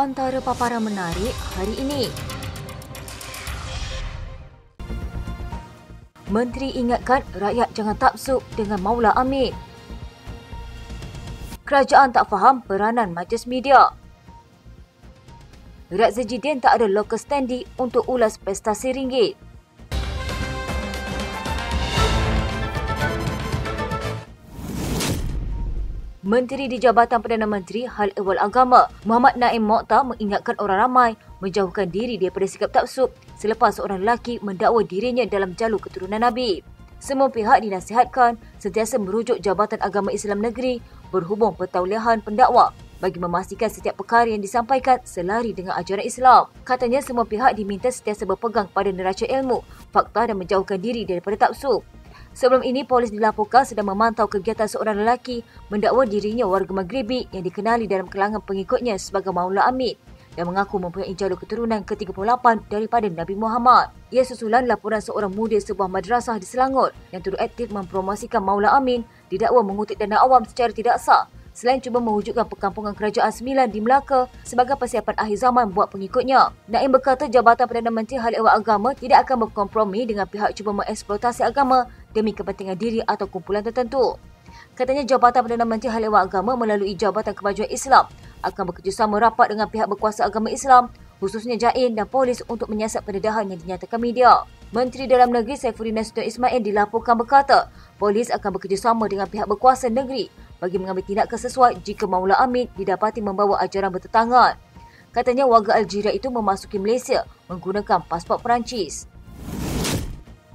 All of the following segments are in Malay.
Antara paparan menarik hari ini. Menteri ingatkan rakyat jangan taksub dengan Maula Amin. Kerajaan tak faham peranan majlis media. Razia Jidin tak ada local standing untuk ulas prestasi ringgit. Menteri di Jabatan Perdana Menteri Hal Ehwal Agama Muhammad Naim Mokhtar mengingatkan orang ramai menjauhkan diri daripada sikap taksub selepas seorang lelaki mendakwa dirinya dalam jalur keturunan Nabi. Semua pihak dinasihatkan sentiasa merujuk Jabatan Agama Islam Negeri berhubung pertauliahan pendakwa bagi memastikan setiap perkara yang disampaikan selari dengan ajaran Islam. Katanya semua pihak diminta sentiasa berpegang pada neraca ilmu, fakta dan menjauhkan diri daripada taksub. Sebelum ini, polis dilaporkan sedang memantau kegiatan seorang lelaki mendakwa dirinya warga Maghribi yang dikenali dalam kalangan pengikutnya sebagai Maula Amin dan mengaku mempunyai jalur keturunan ke-38 daripada Nabi Muhammad. Ia susulan laporan seorang muda sebuah madrasah di Selangor yang turut aktif mempromosikan Maula Amin didakwa mengutip dana awam secara tidak sah selain cuba mewujudkan perkampungan kerajaan sembilan di Melaka sebagai persiapan akhir zaman buat pengikutnya. Naim berkata Jabatan Perdana Menteri Hal Ehwal Agama tidak akan berkompromi dengan pihak cuba mengeksploitasi agama demi kepentingan diri atau kumpulan tertentu. Katanya Jabatan Perdana Menteri Hal Ehwal Agama melalui Jabatan Kemajuan Islam akan bekerjasama rapat dengan pihak berkuasa agama Islam khususnya JAIN dan polis untuk menyiasat pendedahan yang dinyatakan media. Menteri Dalam Negeri Saifuddin Nasution Ismail dilaporkan berkata polis akan bekerjasama dengan pihak berkuasa negeri bagi mengambil tindakan sesuai jika Maula Amin didapati membawa ajaran bertentangan. Katanya warga Algeria itu memasuki Malaysia menggunakan pasport Perancis.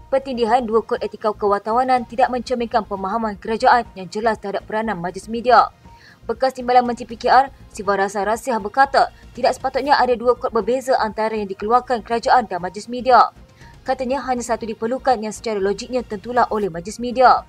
Pertindihan dua kod etika kewartawanan tidak mencerminkan pemahaman kerajaan yang jelas terhadap peranan majlis media. Bekas Timbalan Menteri PKR, Sivarasa Rasiah berkata tidak sepatutnya ada dua kod berbeza antara yang dikeluarkan kerajaan dan majlis media. Katanya hanya satu diperlukan yang secara logiknya tentulah oleh majlis media.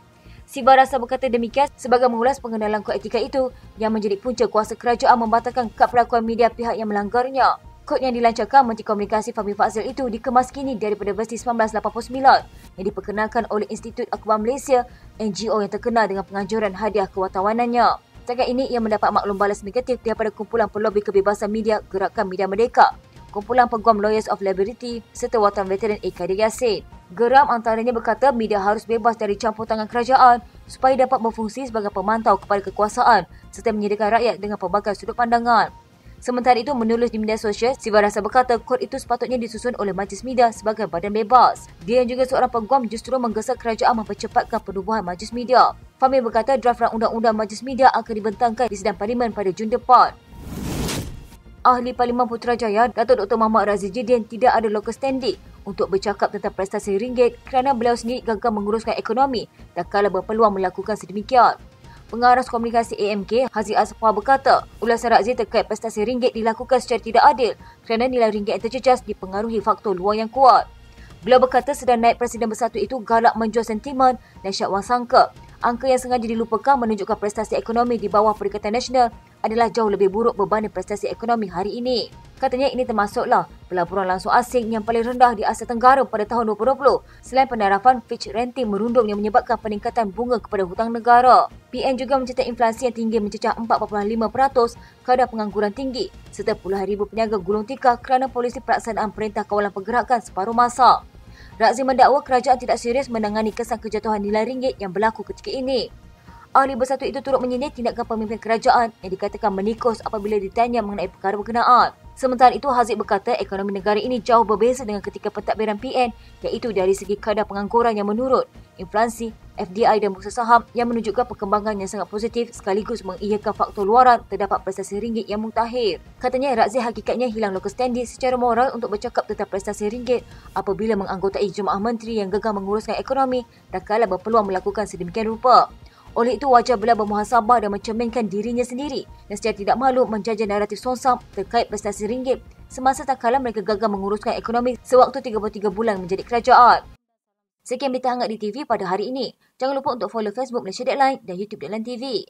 Sivarasa berkata demikian sebagai mengulas pengenalan kod etika itu yang menjadi punca kuasa kerajaan membatalkan kad perlakuan media pihak yang melanggarnya. Kod yang dilancarkan Menteri Komunikasi Fahmi Fadzil itu dikemas kini daripada versi 1989 yang diperkenalkan oleh Institut Akhbar Malaysia, NGO yang terkenal dengan penganjuran hadiah kewartawanannya. Setakat ini ia mendapat maklum balas negatif daripada kumpulan pelobi kebebasan media Gerakan Media Merdeka, kumpulan peguam Lawyers of Liberty serta wartawan veteran A. Kadir Yassin. Geram antaranya berkata media harus bebas dari campur tangan kerajaan supaya dapat berfungsi sebagai pemantau kepada kekuasaan serta menyediakan rakyat dengan pelbagai sudut pandangan. Sementara itu, menulis di media sosial, Sivarasa berkata kod itu sepatutnya disusun oleh majlis media sebagai badan bebas. Dia yang juga seorang peguam justru menggesa kerajaan mempercepatkan penubuhan majlis media. Fahmi berkata draft undang-undang majlis media akan dibentangkan di sidang parlimen pada Jun depan. Ahli Parlimen Putrajaya, Datuk Dr. Muhammad Razia Jidin tidak ada local standing untuk bercakap tentang prestasi ringgit kerana beliau sendiri gagal menguruskan ekonomi dan kala berpeluang melakukan sedemikian. Pengarah komunikasi AMK, Haziq Asfar berkata, ulasan Razia terkait prestasi ringgit dilakukan secara tidak adil kerana nilai ringgit yang terjejas dipengaruhi faktor luar yang kuat. Beliau berkata sedang naik Presiden Bersatu itu galak menjual sentimen dan syak wang sangka. Angka yang sengaja dilupakan menunjukkan prestasi ekonomi di bawah Perikatan Nasional adalah jauh lebih buruk berbanding prestasi ekonomi hari ini. Katanya ini termasuklah pelaburan langsung asing yang paling rendah di Asia Tenggara pada tahun 2020 selain penerapan Fitch Rating merundum yang menyebabkan peningkatan bunga kepada hutang negara. PN juga mencatat inflasi yang tinggi mencecah 4.5%, kadar pengangguran tinggi serta puluhan ribu peniaga gulung tikar kerana polisi pelaksanaan Perintah Kawalan Pergerakan separuh masa. Razia mendakwa kerajaan tidak serius menangani kesan kejatuhan nilai ringgit yang berlaku ketika ini. Ahli Bersatu itu turut menyindir tindakan pemimpin kerajaan yang dikatakan menikus apabila ditanya mengenai perkara berkenaan. Sementara itu, Haziq berkata ekonomi negara ini jauh berbeza dengan ketika pentadbiran PN iaitu dari segi kadar pengangguran yang menurun, inflasi, FDI dan bursa saham yang menunjukkan perkembangan yang sangat positif sekaligus mengiyakan faktor luaran terdapat prestasi ringgit yang mutakhir. Katanya Razia hakikatnya hilang local standing secara moral untuk bercakap tentang prestasi ringgit apabila menganggotai jemaah menteri yang gagal menguruskan ekonomi dan kala berpeluang melakukan sedemikian rupa. Oleh itu, wajar beliau bermuhasabah dan mencerminkan dirinya sendiri dan secara tidak malu menjajah naratif sonsam terkait prestasi ringgit semasa tak kala mereka gagal menguruskan ekonomi sewaktu 33 bulan menjadi kerajaan. Sekian berita hangat di TV pada hari ini. Jangan lupa untuk follow Facebook Malaysia Deadline dan YouTube Deadline TV.